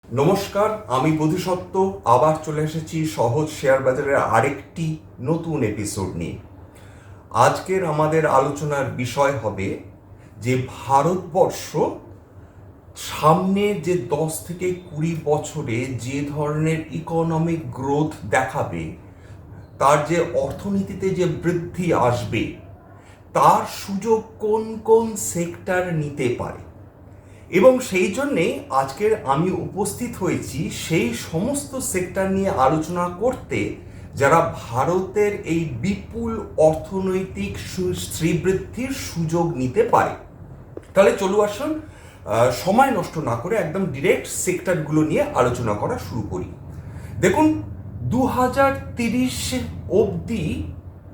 নমস্কার, আমি বোধিসত্ত্ব আবার চলে এসেছি সহজ শেয়ার বাজারের আরেকটি নতুন এপিসোড নিয়ে। আজকের আমাদের আলোচনার বিষয় হবে যে ভারতবর্ষ সামনের যে 10 থেকে 20 বছরে যে ধরনের ইকোনমিক গ্রোথ দেখাবে, তার যে অর্থনীতিতে যে বৃদ্ধি আসবে, তার সুযোগ কোন কোন সেক্টর নিতে পারে। এবং সেই জন্যে আজকের আমি উপস্থিত হয়েছি সেই সমস্ত সেক্টর নিয়ে আলোচনা করতে, যারা ভারতের এই বিপুল অর্থনৈতিক শ্রীবৃদ্ধির সুযোগ নিতে পারে। তাহলে চলু আসুন, সময় নষ্ট না করে একদম ডিরেক্ট সেক্টরগুলো নিয়ে আলোচনা করা শুরু করি। দেখুন, 2030 অবধি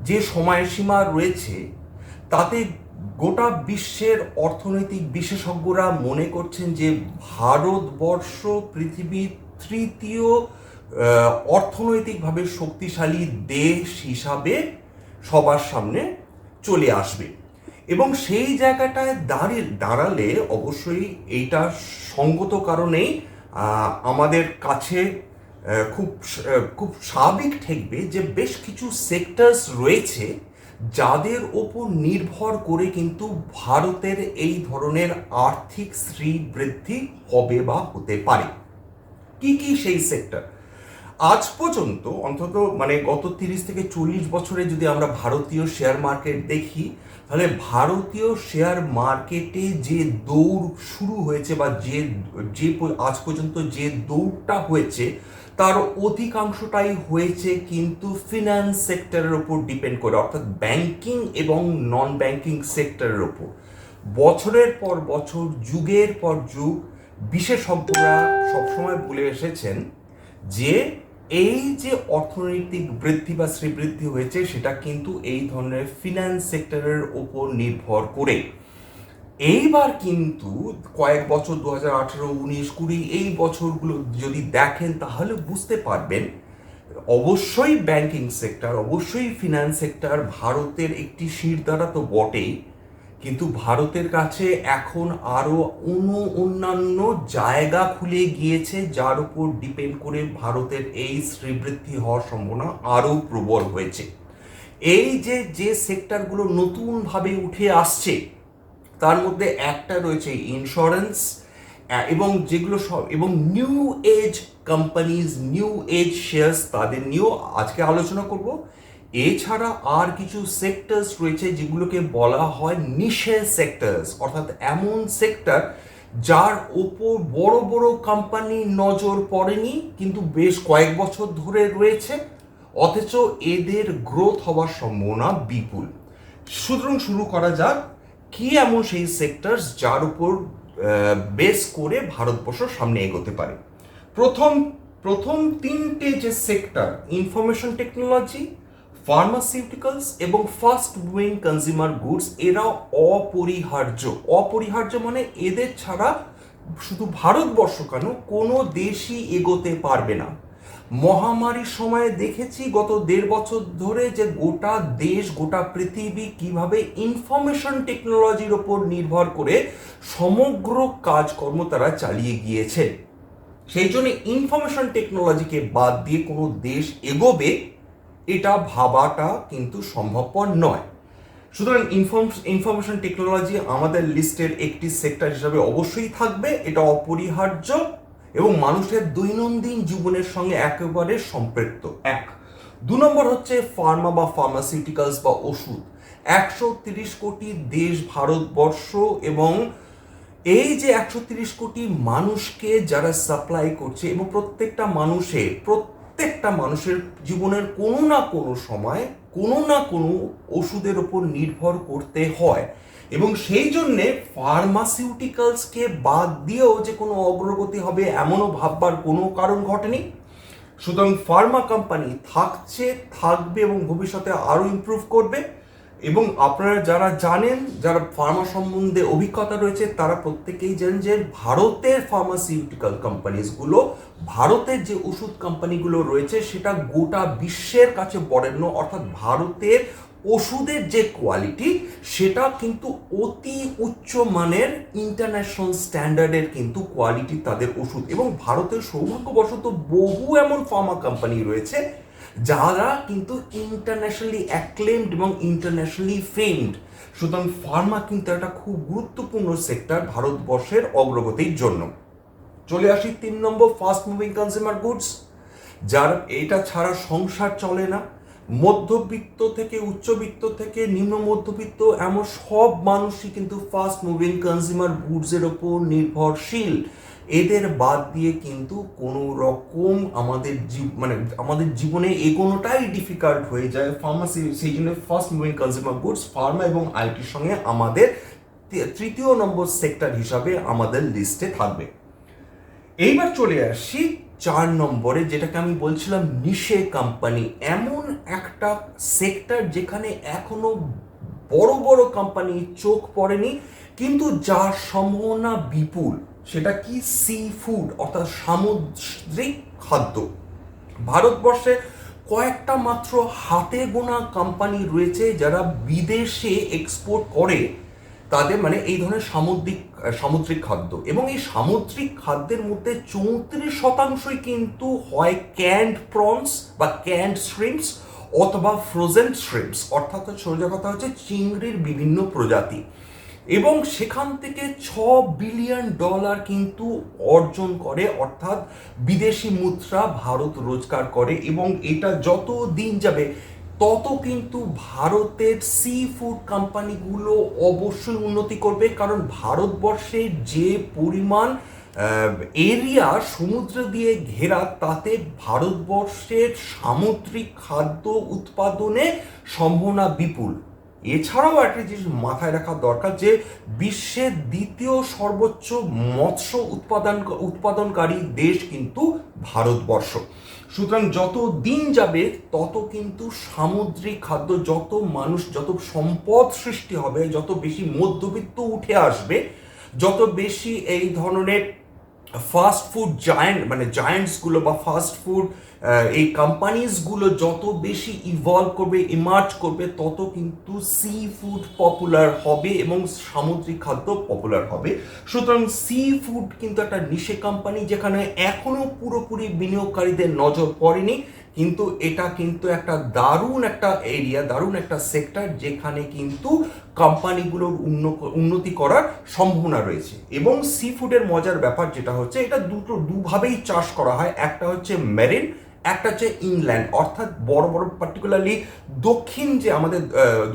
যে সময়সীমা রয়েছে, তাতে গোটা বিশ্বের অর্থনৈতিক বিশেষজ্ঞরা মনে করছেন যে ভারতবর্ষ পৃথিবীর তৃতীয় অর্থনৈতিকভাবে শক্তিশালী দেশ হিসাবে সবার সামনে চলে আসবে। এবং সেই জায়গাটায় দাঁড়ালে অবশ্যই এইটা সঙ্গত কারণেই আমাদের কাছে খুব খুব স্বাভাবিক ঠেকবে যে বেশ কিছু সেক্টরস রয়েছে যাদের ওপর নির্ভর করে কিন্তু ভারতের এই ধরনের আর্থিক শ্রীবৃদ্ধি হবে বা হতে পারে। কি কি সেই সেক্টর? আজ পর্যন্ত অন্তত গত 30 থেকে 40 বছরে যদি আমরা ভারতীয় শেয়ার মার্কেট দেখি, তাহলে ভারতীয় শেয়ার মার্কেটে যে দৌড় শুরু হয়েছে বা যে আজ পর্যন্ত যে দৌড়টা হয়েছে, তার অধিকাংশটাই হয়েছে কিন্তু ফিনান্স সেক্টরের ওপর ডিপেন্ড করে, অর্থাৎ ব্যাংকিং এবং নন ব্যাংকিং সেক্টরের ওপর। বছরের পর বছর, যুগের পর যুগ বিশেষজ্ঞরা সবসময় বলে এসেছেন যে এই যে অর্থনৈতিক বৃদ্ধি বা শ্রীবৃদ্ধি হয়েছে, সেটা কিন্তু এই ধরনের ফিনান্স সেক্টরের ওপর নির্ভর করে। এইবার কিন্তু কয়েক বছর 2018, 19, 20 এই বছরগুলো যদি দেখেন, তাহলে বুঝতে পারবেন অবশ্যই ব্যাংকিং সেক্টর, অবশ্যই ফিনান্স সেক্টর ভারতের একটি শিরদাঁড়া তো বটেই, কিন্তু ভারতের কাছে এখন আরও অন্যান্য জায়গা খুলে গিয়েছে, যার উপর ডিপেন্ড করে ভারতের এই শ্রীবৃদ্ধি হওয়ার সম্ভাবনা আরও প্রবল হয়েছে। এই যে সেক্টরগুলো নতুনভাবে উঠে আসছে, তার মধ্যে একটা রয়েছে ইন্স্যুরেন্স, এবং যেগুলো সব এবং new age companies, new age shares, তাদের নিয়েও আজকে আলোচনা করব। এছাড়া আর কিছু সেক্টরস রয়েছে যেগুলোকে বলা হয় নিশে সেক্টরস, অর্থাৎ এমন সেক্টর যার ওপর বড় বড় কোম্পানি নজর পড়েনি, কিন্তু বেশ কয়েক বছর ধরে রয়েছে, অথচ এদের গ্রোথ হওয়ার সম্ভাবনা বিপুল। সুতরাং শুরু করা যাক, কি এমন সেই সেক্টরস যার উপর বেস করে ভারতবর্ষ সামনে এগোতে পারে। প্রথম তিনটে যে সেক্টর, ইনফরমেশন টেকনোলজি, ফার্মাসিউটিক্যালস এবং ফাস্ট মুভিং কনজিউমার গুডস, এরা অপরিহার্য মানে এদের ছাড়া শুধু ভারতবর্ষ কেন, কোনো দেশই এগোতে পারবে না। মহামারীর সময়ে দেখেছি গত 1.5 বছর ধরে যে গোটা দেশ, গোটা পৃথিবী কিভাবে ইনফরমেশন টেকনোলজির ওপর নির্ভর করে সমগ্র কাজকর্ম তারা চালিয়ে গিয়েছে। সেই জন্য ইনফরমেশন টেকনোলজিকে বাদ দিয়ে কোনো দেশ এগোবে, এটা ভাবাটা কিন্তু সম্ভবপর নয়। সুতরাং ইনফরমেশন টেকনোলজি আমাদের লিস্টের একটি সেক্টর হিসাবে অবশ্যই থাকবে, এটা অপরিহার্য এবং মানুষের দৈনন্দিন জীবনের সঙ্গে একেবারে সম্পৃক্ত। 2 নম্বর হচ্ছে ফার্মা বা ফার্মাসিউটিক্যালস বা ওষুধ। 130 কোটি দেশ ভারতবর্ষ, এবং এই যে 130 কোটি মানুষকে যারা সাপ্লাই করছে, এবং প্রত্যেকটা মানুষের জীবনের কোনো না কোনো সময় কোনো না কোনো ওষুধের ওপর নির্ভর করতে হয়, এবং সেই জন্যে ফার্মাসিউটিক্যালসকে বাদ দিয়েও যে কোনো অগ্রগতি হবে এমনও ভাববার কোনো কারণ ঘটেনি। সুতরাং ফার্মা কোম্পানি থাকবে এবং ভবিষ্যতে আরও ইমপ্রুভ করবে। এবং আপনারা যারা জানেন, যারা ফার্মা সম্বন্ধে অভিজ্ঞতা রয়েছে, তারা প্রত্যেকেই জানেন যে ভারতের ফার্মাসিউটিক্যাল কোম্পানিজগুলো, ভারতের যে ওষুধ কোম্পানিগুলো রয়েছে সেটা গোটা বিশ্বের কাছে বরেণ্য। অর্থাৎ ভারতের ওষুধের যে কোয়ালিটি সেটা কিন্তু অতি উচ্চ মানের, ইন্টারন্যাশনাল স্ট্যান্ডার্ডের কিন্তু কোয়ালিটি তাদের ওষুধ। এবং ভারতের সৌভাগ্যবশত বহু এমন ফার্মা কোম্পানি রয়েছে যারা কিন্তু ইন্টারন্যাশনালি অ্যাক্লেমড এবং ইন্টারন্যাশনালি ফেমড। সুতরাং ফার্মা কিন্তু একটা খুব গুরুত্বপূর্ণ সেক্টর ভারতবর্ষের অগ্রগতির জন্য। চলে আসি 3 নম্বর, ফাস্ট মুভিং কনজিউমার গুডস, যার এটা ছাড়া সংসার চলে না। মধ্যবিত্ত থেকে উচ্চবিত্ত থেকে নিম্ন মধ্যবিত্ত এমন সব মানুষই কিন্তু ফাস্ট মুভিং কনজিউমার গুডসের ওপর নির্ভরশীল। এদের বাদ দিয়ে কিন্তু কোনো রকম আমাদের জীবনে এগোনোটাই ডিফিকাল্ট হয়ে যায়। ফার্মাসি, সেই জন্য fast moving consumer goods, Pharma এবং আইটির সঙ্গে আমাদের তৃতীয় নম্বর সেক্টর হিসাবে আমাদের লিস্টে থাকবে। এইবার চলে আসি 4 নম্বরে, যেটাকে আমি বলছিলাম নিশে কোম্পানি। এমন একটা সেক্টর যেখানে এখনো বড় বড় কোম্পানি চোখ পড়েনি, কিন্তু যার সম্ভাবনা বিপুল। সেটা কি? সি ফুড, অর্থাৎ সামুদ্রিক খাদ্য। ভারতবর্ষে কয়েকটা মাত্র হাতে গোনা কোম্পানি রয়েছে যারা বিদেশে এক্সপোর্ট করে তাদের এই ধরনের সামুদ্রিক খাদ্য। এবং এই সামুদ্রিক খাদ্যের মধ্যে 34% কিন্তু হয় ক্যান্ড প্রনস বা ক্যান্ড শ্রিম্পস অথবা ফ্রোজেন শ্রিম্পস, অর্থাৎ সোজা কথা হচ্ছে চিংড়ির বিভিন্ন প্রজাতি। এবং সেখান থেকে $6 বিলিয়ন কিন্তু অর্জন করে, অর্থাৎ বিদেশি মুদ্রা ভারত রোজগার করে। এবং এটা যত দিন যাবে তত কিন্তু ভারতের সি ফুড কোম্পানিগুলো অবশ্যই উন্নতি করবে, কারণ ভারতবর্ষের যে পরিমাণ এরিয়া সমুদ্র দিয়ে ঘেরা, তাতে ভারতবর্ষের সামুদ্রিক খাদ্য উৎপাদনে সম্ভাবনা বিপুল। এছাড়াও একটা জিনিস মাথায় রাখা দরকার যে বিশ্বের দ্বিতীয় সর্বোচ্চ মৎস্য উৎপাদনকারী দেশ কিন্তু ভারতবর্ষ। সুতরাং যত দিন যাবে তত কিন্তু সামুদ্রিক খাদ্য, যত মানুষ, যত সম্পদ সৃষ্টি হবে, যত বেশি মধ্যবিত্ত উঠে আসবে, যত বেশি এই ধরনের ফাস্ট ফুড জায়ান্টসগুলো বা ফাস্ট ফুড এই কোম্পানিজগুলো যত বেশি ইভলভ করবে, ইমার্জ করবে, তত কিন্তু সি ফুড পপুলার হবে এবং সামুদ্রিক খাদ্য পপুলার হবে। সুতরাং সি ফুড কিন্তু একটা নিশে কোম্পানি, যেখানে এখনো পুরোপুরি বিনিয়োগকারীদের নজর পড়েনি, কিন্তু এটা কিন্তু একটা দারুণ একটা এরিয়া, দারুণ একটা সেক্টর, যেখানে কিন্তু কোম্পানিগুলোর উন্নতি করার সম্ভাবনা রয়েছে। এবং সি ফুডের মজার ব্যাপার যেটা হচ্ছে, এটা দুভাবেই চাষ করা হয়। একটা হচ্ছে মেরিন, একটা হচ্ছে ইনল্যান্ড, অর্থাৎ বড় বড় পার্টিকুলারলি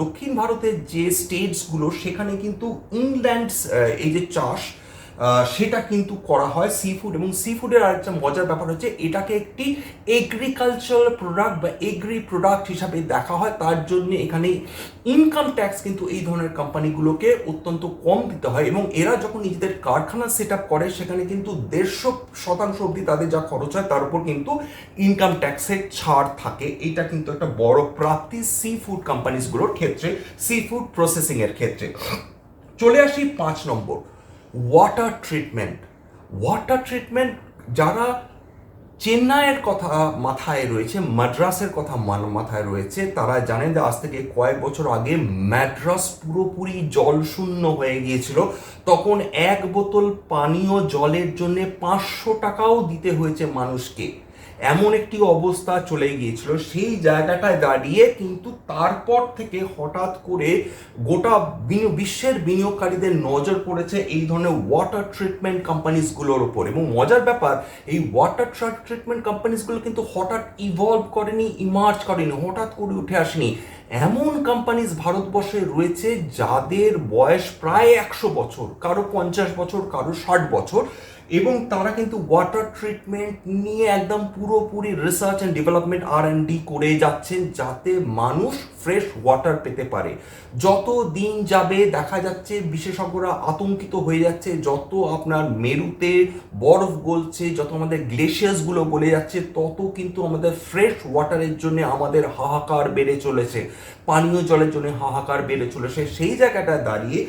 দক্ষিণ ভারতের যে স্টেটসগুলো, সেখানে কিন্তু ইনল্যান্ডস এই যে চাষ সেটা কিন্তু করা হয় সি ফুড। এবং সি ফুডের আরেকটা মজার ব্যাপার হচ্ছে, এটাকে একটি এগ্রিকালচারাল প্রোডাক্ট বা এগ্রি প্রোডাক্ট হিসাবে দেখা হয়। তার জন্য এখানে ইনকাম ট্যাক্স কিন্তু এই ধরনের কোম্পানিগুলোকে অত্যন্ত কম দিতে হয়। এবং এরা যখন নিজেদের কারখানা সেট আপ করে, সেখানে কিন্তু 150% অবধি তাদের যা খরচ হয় তার উপর কিন্তু ইনকাম ট্যাক্সের ছাড় থাকে। এটা কিন্তু একটা বড় প্রাপ্তি সি ফুড কোম্পানিজগুলোর ক্ষেত্রে, সি ফুড প্রসেসিং এর ক্ষেত্রে। চলে আসি 5 নম্বর, ওয়াটার ট্রিটমেন্ট। যারা চেন্নাইয়ের কথা মাথায় রয়েছে, মাদ্রাসের কথা মাথায় রয়েছে, তারা জানেন যে আজ থেকে কয়েক বছর আগে মাদ্রাস পুরোপুরি জল শূন্য হয়ে গিয়েছিল। তখন 1 বোতল পানীয় জলের জন্য 500 টাকাও দিতে হয়েছে মানুষকে। এমন একটি অবস্থা চলে গিয়েছিল। সেই জায়গাটায় দাঁড়িয়ে কিন্তু তারপর থেকে হঠাৎ করে গোটা বিশ্বের বিনিয়োগকারীদের নজর পড়েছে এই ধরনের ওয়াটার ট্রিটমেন্ট কোম্পানিজগুলোর ওপর। এবং মজার ব্যাপার, এই ওয়াটার ট্রিটমেন্ট কোম্পানিজগুলো কিন্তু হঠাৎ ইভলভ করেনি, ইমার্জ করেনি, হঠাৎ করে উঠে আসেনি। এমন কোম্পানিজ ভারতবর্ষে রয়েছে যাদের বয়স প্রায় 100 বছর, কারো 50 বছর, কারো 60 বছর, এবং তারা কিন্তু ওয়াটার ট্রিটমেন্ট নিয়ে একদম পুরোপুরি রিসার্চ অ্যান্ড ডেভেলপমেন্ট R&D করে যাচ্ছেন, যাতে মানুষ ফ্রেশ ওয়াটার পেতে পারে। যত দিন যাবে দেখা যাচ্ছে বিশেষজ্ঞরা আতঙ্কিত হয়ে যাচ্ছে, যত আপনার মেরুতে বরফ গলছে, যত আমাদের গ্লেশিয়ার্সগুলো গলে যাচ্ছে, তত কিন্তু আমাদের ফ্রেশ ওয়াটারের জন্য আমাদের হাহাকার বেড়ে চলেছে, পানীয় জলের জন্য হাহাকার বেড়ে চলেছে। সেই জায়গাটায় দাঁড়িয়ে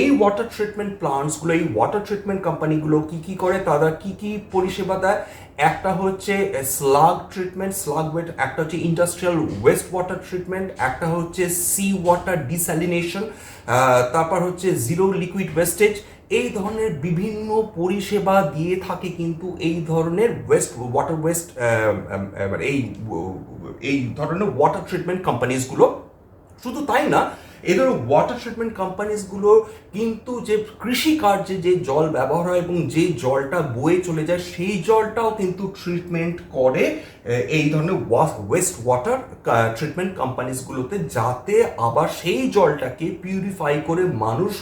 এই ওয়াটার ট্রিটমেন্ট প্লান্টসগুলো, এই ওয়াটার ট্রিটমেন্ট কোম্পানিগুলো কি করে, তারা কি পরিষেবা দেয়? একটা হচ্ছে স্লাগ ট্রিটমেন্ট, স্লাগ ওয়েট, একটা হচ্ছে ইন্ডাস্ট্রিয়াল ওয়েস্ট ওয়াটার ট্রিটমেন্ট, একটা হচ্ছে সি ওয়াটার ডিস্যালিনেশন, তারপর হচ্ছে জিরো লিকুইড ওয়েস্টেজ। এই ধরনের বিভিন্ন পরিষেবা দিয়ে থাকে কিন্তু এই ধরনের ওয়াটার ওয়েস্ট, এই ধরনের ওয়াটার ট্রিটমেন্ট কোম্পানিজগুলো। শুধু তাই না, এই ধরনের ওয়াটার ট্রিটমেন্ট কোম্পানিজগুলো কিন্তু যে কৃষি কার্যে যে জল ব্যবহার হয় এবং যে জলটা বয়ে চলে যায়, সেই জলটাও কিন্তু ট্রিটমেন্ট করে এই ধরনের ওয়েস্ট ওয়াটার ট্রিটমেন্ট কোম্পানিজগুলোতে, যাতে আবার সেই জলটাকে পিউরিফাই করে মানুষ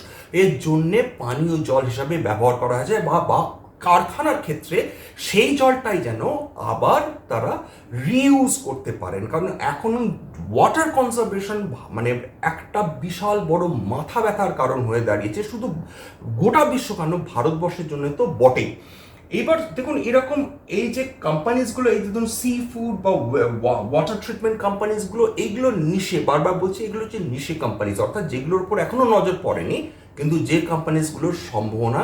এর জন্যে পানীয় জল হিসাবে ব্যবহার করা যায়, বা কারখানার ক্ষেত্রে সেই জলটাই যেন আবার তারা রিইউজ করতে পারেন। কারণ এখন ওয়াটার কনজারভেশন মানে একটা বিশাল বড় মাথা ব্যথার কারণ হয়ে দাঁড়িয়েছে, শুধু গোটা বিশ্ব কেন, ভারতবর্ষের জন্য তো বটেই। এবার দেখুন, এরকম এই যে কোম্পানিজগুলো, এই ধরুন সি ফুড বা ওয়াটার ট্রিটমেন্ট কোম্পানিজগুলো, এইগুলো নিশে, বারবার বলছি, এগুলো হচ্ছে নিশে কোম্পানিজ, অর্থাৎ যেগুলোর উপর এখনো নজর পড়েনি, কিন্তু যে কোম্পানিজগুলোর সম্ভাবনা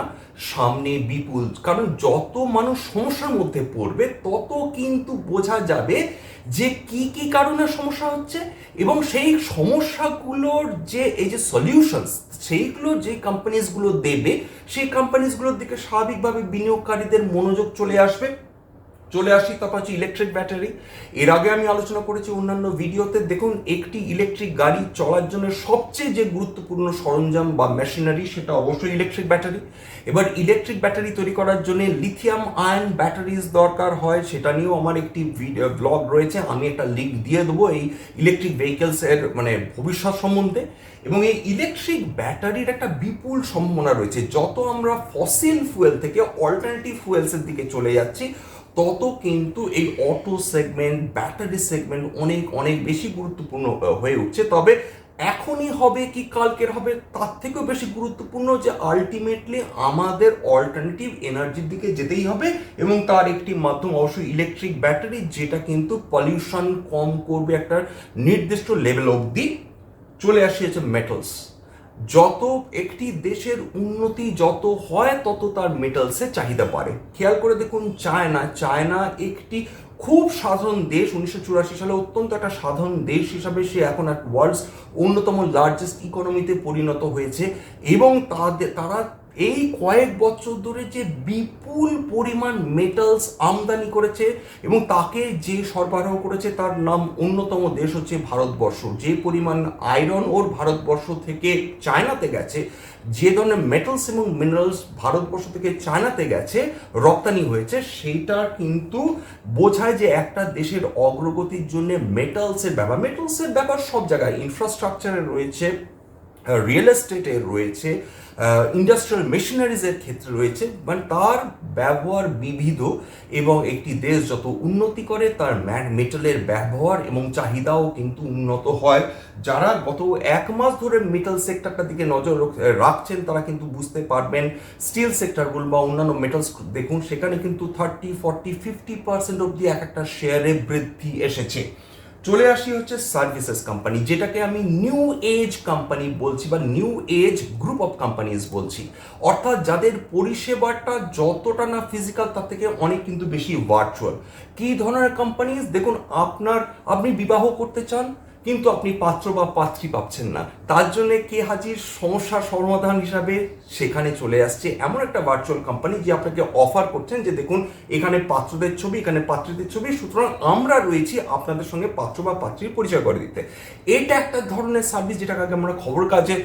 সামনে বিপুল। কারণ যত মানুষ সমস্যার মধ্যে পড়বে, তত কিন্তু বোঝা যাবে যে কি কারণে সমস্যা হচ্ছে, এবং সেই সমস্যাগুলোর যে এই যে সলিউশনস, সেইগুলো যে কোম্পানিজগুলো দেবে, সেই কোম্পানিজগুলোর দিকে স্বাভাবিকভাবে বিনিয়োগকারীদের মনোযোগ চলে আসবে। তারপর হচ্ছে ইলেকট্রিক ব্যাটারি। এর আগে আমি আলোচনা করেছি অন্যান্য ভিডিওতে। দেখুন, একটি ইলেকট্রিক গাড়ি চলার জন্য সবচেয়ে যে গুরুত্বপূর্ণ সরঞ্জাম বা মেশিনারি, সেটা অবশ্যই ইলেকট্রিক ব্যাটারি। এবার ইলেকট্রিক ব্যাটারি তৈরি করার জন্য লিথিয়াম আয়ন ব্যাটারিজ দরকার হয়, সেটা নিয়েও আমার একটি ব্লগ রয়েছে, আমি একটা লিঙ্ক দিয়ে দেবো এই ইলেকট্রিক ভেহিকেলস এর মানে ভবিষ্যৎ সম্বন্ধে। এবং এই ইলেকট্রিক ব্যাটারির একটা বিপুল সম্ভাবনা রয়েছে। যত আমরা ফসিল ফুয়েল থেকে অল্টারনেটিভ ফুয়েলসের দিকে চলে যাচ্ছি, তত কিন্তু এই অটো সেগমেন্ট, ব্যাটারি সেগমেন্ট অনেক অনেক বেশি গুরুত্বপূর্ণ হয়ে উঠছে। তবে এখনই হবে কি কালকের হবে, তার থেকেও বেশি গুরুত্বপূর্ণ যে আলটিমেটলি আমাদের অল্টারনেটিভ এনার্জির দিকে যেতেই হবে, এবং তার একটি মাধ্যম অবশ্যই ইলেকট্রিক ব্যাটারি, যেটা কিন্তু পলিউশন কম করবে একটা নির্দিষ্ট লেভেল অবধি। চলে আসিয়েছে মেটালস। যত একটি দেশের উন্নতি যত হয়, তত তার মেটালসের চাহিদা বাড়ে। খেয়াল করে দেখুন, চায়না একটি খুব সাধারণ দেশ, 1984 সালে অত্যন্ত একটা সাধারণ দেশ হিসাবে সে এখন এক ওয়ার্ল্ডস অন্যতম লার্জেস্ট ইকোনমিতে পরিণত হয়েছে, এবং তারা এই কয়েক বছর ধরে যে বিপুল পরিমাণ মেটালস আমদানি করেছে এবং তাকে যে সরবরাহ করেছে, তার নাম অন্যতম দেশ হচ্ছে ভারতবর্ষ। যে পরিমাণ আয়রন ওর ভারতবর্ষ থেকে চায়নাতে গেছে, যে ধরনের মেটালস এবং মিনারেলস ভারতবর্ষ থেকে চায়নাতে গেছে, রপ্তানি হয়েছে, সেইটা কিন্তু বোঝায় যে একটা দেশের অগ্রগতির জন্য মেটালসের ব্যাপার সব জায়গায়, ইনফ্রাস্ট্রাকচারে রয়েছে, রিয়েল এস্টেটে রয়েছে, ইন্ডাস্ট্রিয়াল মেশিনারিজের ক্ষেত্রে রয়েছে, মানে তার ব্যবহার বিবিধ। এবং একটি দেশ যত উন্নতি করে, তার মেটালের ব্যবহার এবং চাহিদাও কিন্তু উন্নত হয়। যারা গত এক মাস ধরে মেটাল সেক্টরটার দিকে নজর রাখছেন, তারা কিন্তু বুঝতে পারবেন স্টিল সেক্টরগুলো বা অন্যান্য মেটালস দেখুন, সেখানে কিন্তু 30, 40, 50% অব্দি এক একটা শেয়ারে বৃদ্ধি এসেছে। চলে আসি হচ্ছে সার্ভিসেস কোম্পানি, যেটাকে আমি নিউ এজ কোম্পানি বলছি বা new age group of companies বলছি। অর্থাৎ যাদের পরিষেবাটা যতটা না ফিজিক্যাল, তার থেকে অনেক কিন্তু বেশি ভার্চুয়াল। কি ধরনের কোম্পানিজ? দেখুন, আপনি বিবাহ করতে চান, কিন্তু আপনি পাত্র বা পাত্রী পাচ্ছেন না, তার জন্য কে হাজির? সমস্যার সমাধান হিসাবে সেখানে চলে আসছে এমন একটা ভার্চুয়াল কোম্পানি, যে আপনাকে অফার করছেন যে দেখুন, এখানে পাত্রদের ছবি, এখানে পাত্রীদের ছবি, সুতরাং আমরা রয়েছি আপনাদের সঙ্গে পাত্র বা পাত্রীর পরিচয় করে দিতে। এটা একটা ধরনের সার্ভিস, যেটাকে আগে আমরা খবর কাজে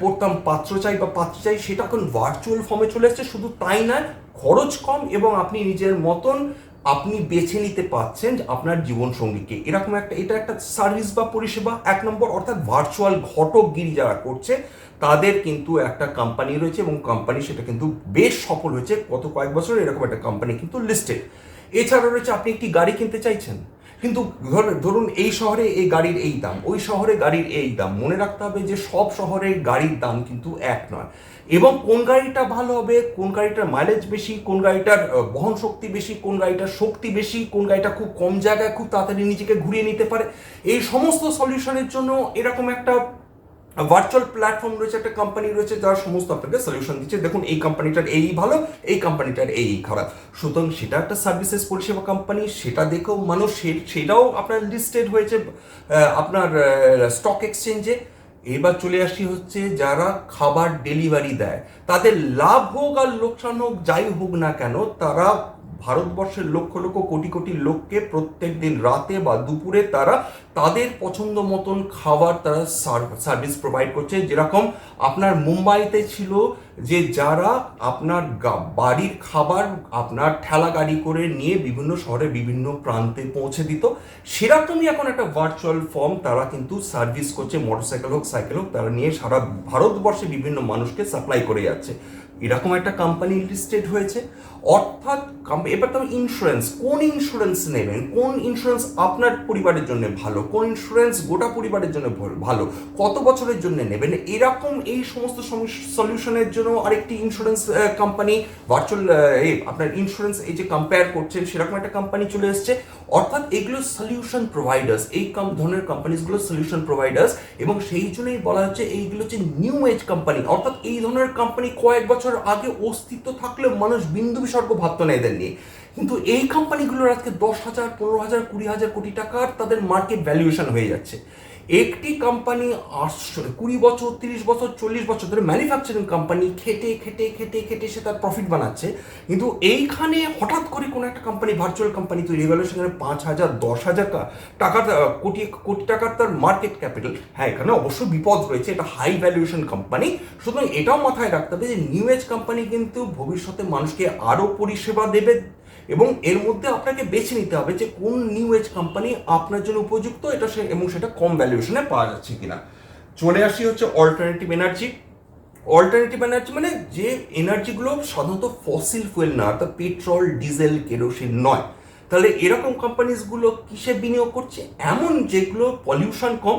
পড়তাম, পাত্র চাই বা পাত্রী চাই, সেটা এখন ভার্চুয়াল ফর্মে চলে আসছে। শুধু তাই নয়, খরচ কম এবং আপনি নিজের মতন আপনি বেছে নিতে পারছেন আপনার জীবনসঙ্গীকে। এরকম এটা একটা সার্ভিস বা পরিষেবা 1 নম্বর। অর্থাৎ ভার্চুয়াল ঘটকগিরি যারা করছে তাদের কিন্তু একটা কোম্পানি রয়েছে, এবং কোম্পানি সেটা কিন্তু বেশ সফল হয়েছে গত কয়েক বছর, এরকম একটা কোম্পানি কিন্তু লিস্টেড। এছাড়াও রয়েছে আপনি একটি গাড়ি কিনতে চাইছেন, কিন্তু ধরুন এই শহরে এই গাড়ির এই দাম, ওই শহরে গাড়ির এই দাম। মনে রাখতে হবে যে সব শহরে গাড়ির দাম কিন্তু এক নয়, এবং কোন গাড়িটা ভালো হবে, কোন গাড়িটার মাইলেজ বেশি, কোন গাড়িটার বহন শক্তি বেশি, কোন গাড়িটার শক্তি বেশি, কোন গাড়িটা খুব কম জায়গায় খুব তাড়াতাড়ি নিজেকে ঘুরিয়ে নিতে পারে, এই সমস্ত সলিউশনের জন্য এরকম একটা ভার্চুয়াল প্ল্যাটফর্ম রয়েছে, একটা কোম্পানি রয়েছে যারা সমস্ত আপনাকে সলিউশন দিচ্ছে। দেখুন এই কোম্পানিটার এই ভালো, এই কোম্পানিটার এই খারাপ। সুতরাং সেটা একটা সার্ভিসেস পরিষেবা কোম্পানি, সেটা দেখেও মানুষ সেটাও আপনার লিস্টেড হয়েছে আপনার স্টক এক্সচেঞ্জে। এবার চলে আসি হচ্ছে যারা খাবার ডেলিভারি দেয়, তাদের লাভ হোক আর লোকসান হোক যাই হোক না কেন, তারা ভারতবর্ষের লক্ষ লক্ষ কোটি কোটি লোককে প্রত্যেক দিন রাতে বা দুপুরে তারা তাদের পছন্দ মতন খাবার তারা সার্ভিস প্রোভাইড করছে। যেরকম আপনার মুম্বাইতে ছিল যে যারা আপনার বাড়ির খাবার আপনার ঠেলা গাড়ি করে নিয়ে বিভিন্ন শহরে বিভিন্ন প্রান্তে পৌঁছে দিত, সেরকমই এখন একটা ভার্চুয়াল ফর্ম তারা কিন্তু সার্ভিস করছে, মোটরসাইকেল হোক সাইকেল হোক, তারা নিয়ে সারা ভারতবর্ষে বিভিন্ন মানুষকে সাপ্লাই করে যাচ্ছে। এরকম একটা কোম্পানি লিস্টেড হয়েছে। অর্থাৎ এবার তো ইন্স্যুরেন্স, কোন ইন্স্যুরেন্স নেবেন, কোন ইন্স্যুরেন্স আপনার পরিবারের জন্য ভালো, কোন ইন্স্যুরেন্স গোটা পরিবারের জন্য ভালো, কত বছরের জন্য নেবেন, এরকম এই সমস্ত সলিউশনের জন্য আরেকটি ইন্স্যুরেন্স কোম্পানি ভার্চুয়াল আপনার ইন্স্যুরেন্স এই যে কম্পেয়ার করছেন সেরকম একটা কোম্পানি চলে এসছে। অর্থাৎ এগুলো সলিউশন প্রোভাইডার্স, এই ধরনের কোম্পানিগুলো সলিউশন প্রোভাইডার্স, এবং সেই জন্যই বলা হচ্ছে এইগুলো হচ্ছে নিউ এজ কোম্পানি। অর্থাৎ এই ধরনের কোম্পানি কয়েক বছর আগে অস্তিত্ব থাকলেও মানুষ বিন্দু বিসর্গ ভাবত না এদের নিয়ে, কিন্তু এই কোম্পানিগুলোর আজকে 10,000, 15,000, 20,000 কোটি টাকার তাদের মার্কেট ভ্যালুয়েশন হয়ে যাচ্ছে। একটি কোম্পানি 20 বছর, 30 বছর, 40 বছর ধরে ম্যানুফ্যাকচারিং কোম্পানি খেটে খেটে খেটে খেটে সে তার প্রফিট বানাচ্ছে, কিন্তু এইখানে হঠাৎ করে কোনো একটা কোম্পানি ভার্চুয়াল কোম্পানি তৈরি হলো, সেখানে 5,000, 10,000 টাকার কোটি কোটি টাকার তার মার্কেট ক্যাপিটাল। হ্যাঁ, এখানে অবশ্য বিপদ রয়েছে, এটা হাই ভ্যালুয়েশন কোম্পানি। সুতরাং এটাও মাথায় রাখতে হবে যে নিউ এজ কোম্পানি কিন্তু ভবিষ্যতে মানুষকে আরও পরিষেবা দেবে, এবং এর মধ্যে আপনাকে বেছে নিতে হবে যে কোন নিউ এজ কোম্পানি আপনার জন্য উপযুক্ত, এটা এবং সেটা কম ভ্যালুয়েশনে পাওয়া যাচ্ছে কিনা। চলে আসি হচ্ছে অল্টারনেটিভ এনার্জি। অল্টারনেটিভ এনার্জি মানে যে এনার্জিগুলো সাধারণত ফসিল ফুয়েল না, অর্থাৎ পেট্রোল, ডিজেল, কেরোসিন নয়। তাহলে এরকম কোম্পানিজগুলো কিসে বিনিয়োগ করছে? এমন যেগুলো পলিউশন কম,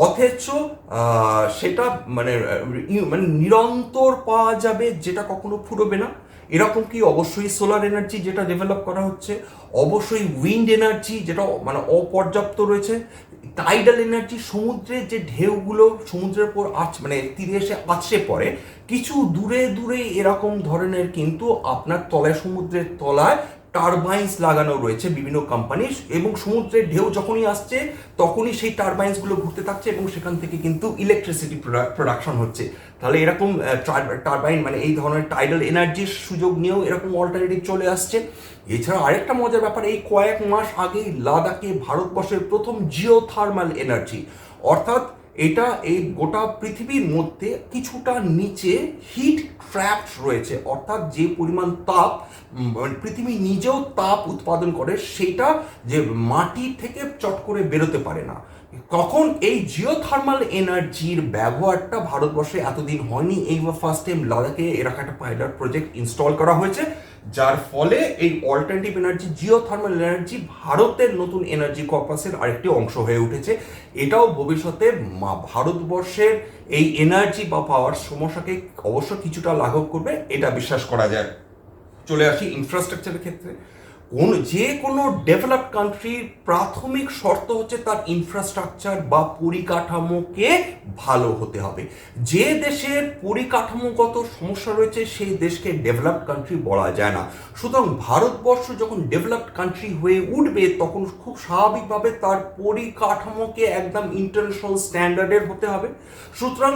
অথচ সেটা মানে মানে নিরন্তর পাওয়া যাবে, যেটা কখনো ফুরোবে না। এরকম কি অবশ্যই সোলার এনার্জি যেটা ডেভেলপ করা হচ্ছে, অবশ্যই উইন্ড এনার্জি যেটা মানে অপর্যাপ্ত রয়েছে, টাইডাল এনার্জি সমুদ্রের যে ঢেউগুলো সমুদ্রের উপর মানে তীরে এসে আছড়ে পড়ে, কিছু দূরে দূরে এরকম ধরনের কিন্তু আপনার তলায় সমুদ্রের তলায় টারবাইন্স লাগানো রয়েছে বিভিন্ন কোম্পানির, এবং সমুদ্রের ঢেউ যখনই আসছে তখনই সেই টারবাইন্সগুলো ঘুরতে থাকছে এবং সেখান থেকে কিন্তু ইলেকট্রিসিটি প্রোডাকশন হচ্ছে। তাহলে এরকম টারবাইন মানে এই ধরনের টাইডাল এনার্জির সুযোগ নিয়েও এরকম অল্টারনেটিভ চলে আসছে। এছাড়া আরেকটা মজার ব্যাপার, এই কয়েক মাস আগেই লাদাখে ভারতবর্ষের প্রথম জিওথার্মাল এনার্জি, অর্থাৎ এটা এই গোটা পৃথিবীর মধ্যে কিছুটা নিচে হিট ট্র্যাপড রয়েছে, অর্থাৎ যে পরিমাণ তাপ পৃথিবী নিজেও তাপ উৎপাদন করে সেটা যে মাটি থেকে চট করে বেরোতে পারে না। তখন এই জিওথার্মাল এনার্জির ব্যবহারটা ভারতবর্ষে এতদিন হয়নি, এই ফার্স্ট টাইম লাদাখে এরকম একটা পাইলট প্রজেক্ট ইনস্টল করা হয়েছে, যার ফলে এই অল্টারনেটিভ এনার্জি জিওথার্মাল এনার্জি ভারতের নতুন এনার্জি কর্পাসের আরেকটি অংশ হয়ে উঠেছে। এটাও ভবিষ্যতে ভারতবর্ষের এই এনার্জি বা পাওয়ার সমস্যাকে অবশ্য কিছুটা লাঘব করবে, এটা বিশ্বাস করা যায়। চলে আসি ইনফ্রাস্ট্রাকচারের ক্ষেত্রে। যে কোনো ডেভেলপড কান্ট্রির প্রাথমিক শর্ত হচ্ছে তার ইনফ্রাস্ট্রাকচার বা পরিকাঠামোকে ভালো হতে হবে। যে দেশের পরিকাঠামোগত সমস্যা রয়েছে সেই দেশকে ডেভেলপড কান্ট্রি বলা যায় না। সুতরাং ভারতবর্ষ যখন ডেভেলপড কান্ট্রি হয়ে উঠবে তখন খুব স্বাভাবিকভাবে তার পরিকাঠামোকে একদম ইন্টারন্যাশনাল স্ট্যান্ডার্ডের হতে হবে। সুতরাং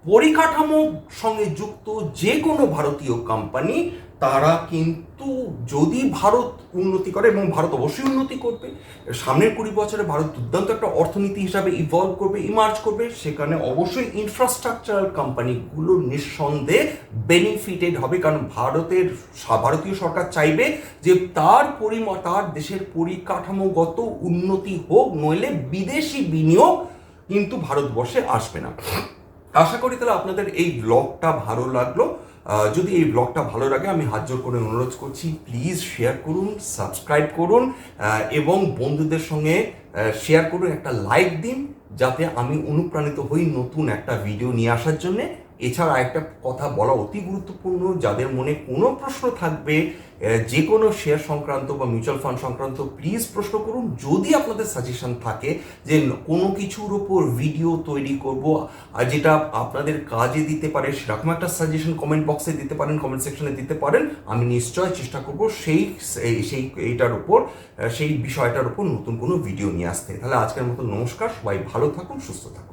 পরিকাঠামোর সঙ্গে যুক্ত যে কোনো ভারতীয় কোম্পানি তারা কিন্তু যদি ভারত উন্নতি করে, এবং ভারত অবশ্যই উন্নতি করবে, সামনের 20 বছরে ভারত দুর্দান্ত একটা অর্থনীতি হিসাবে ইভলভ করবে, ইমার্জ করবে, সেখানে অবশ্যই ইনফ্রাস্ট্রাকচারাল কোম্পানিগুলো নিঃসন্দেহে বেনিফিটেড হবে। কারণ ভারতীয় সরকার চাইবে যে তার দেশের পরিকাঠামোগত উন্নতি হোক, নইলে বিদেশি বিনিয়োগ কিন্তু ভারতবর্ষে আসবে না। আশা করি তাহলে আপনাদের এই ব্লগটা ভালো লাগলো। যদি এই ব্লগটা ভালো লাগে, আমি হাত জোর করে অনুরোধ করছি, প্লিজ শেয়ার করুন, সাবস্ক্রাইব করুন, এবং বন্ধুদের সঙ্গে শেয়ার করুন, একটা লাইক দিন, যাতে আমি অনুপ্রাণিত হই নতুন একটা ভিডিও নিয়ে আসার জন্যে। এছাড়া একটা কথা বলা অতি গুরুত্বপূর্ণ, যাদের মনে কোনো প্রশ্ন থাকবে যে কোনো শেয়ার সংক্রান্ত বা মিউচুয়াল ফান্ড সংক্রান্ত, প্লিজ প্রশ্ন করুন। যদি আপনাদের সাজেশন থাকে যে কোনো কিছুর ওপর ভিডিও তৈরি করব আর যেটা আপনাদের কাজে দিতে পারে, সেরকম একটা সাজেশন কমেন্ট বক্সে দিতে পারেন, কমেন্ট সেকশনে দিতে পারেন। আমি নিশ্চয় চেষ্টা করব সেই বিষয়টার উপর নতুন কোনো ভিডিও নিয়ে আসতে। তাহলে আজকের মতো নমস্কার, সবাই ভালো থাকুন, সুস্থ থাকুন।